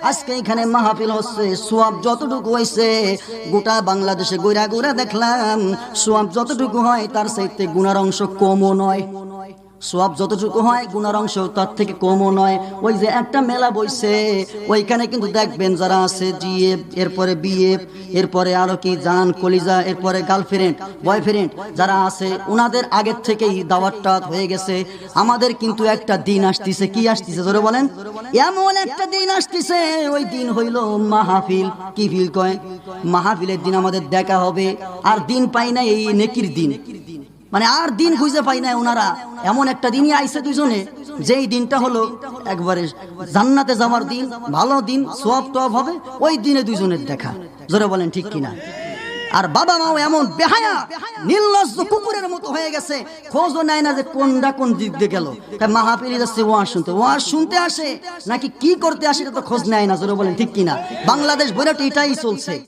আজকে এখানে মাহফিল হচ্ছে, সোয়াব যতটুকু হয়েছে গোটা বাংলাদেশে গোড়া গোড়া দেখলাম সোয়াব যতটুকু হয় তার চাইতে গুনার অংশ কমও নয়। সোয়াব যতটুকু হয় গুনার অংশ তার থেকে কমও নয়। ওই যে একটা মেলা বইছে, ওইখানে কিন্তু দেখবেন যারা আছে জিএফ, এরপরে বিএফ, এরপরে আরো কি জান কলিজা, এরপরে গার্লফ্রেন্ড বয়ফ্রেন্ড যারা আছে ওনাদের আগের থেকেই দাওয়াতটা হয়ে গেছে। আমাদের কিন্তু একটা দিন আসতেছে, কি আসতেছে জোরে বলেন? এমন একটা দিন আসতেছে, ওই দিন হইল মাহফিল। কি ফিল কয়? মাহফিলের দিন আমাদের দেখা হবে। আর দিন পাই না এই নেকির দিন, মানে আর দিন খুঁজে পাই না ওনারা। এমন একটা দিনই আইছে দুইজনে, যেই দিনটা হলো একবারে জান্নাতে যাওয়ার দিন, ভালো দিন, সওয়াব টওয়াব হবে, ওই দিনে দুইজনের দেখা। জোরে বলেন ঠিক কিনা? আর বাবা মাও এমন বেহায়া নির্লজ্জ কুকুরের মতো হয়ে গেছে, খোঁজও নেয় না যে কোনটা কোন দিক দিয়ে গেল। তাই মাহফিলে যাচ্ছে ওয়াজ শুনতে, ওয়াজ শুনতে আসে নাকি কি করতে আসে এটা তো খোঁজ নেয় না। জোরে বলেন ঠিক কিনা? বাংলাদেশ বইটা এটাই চলছে।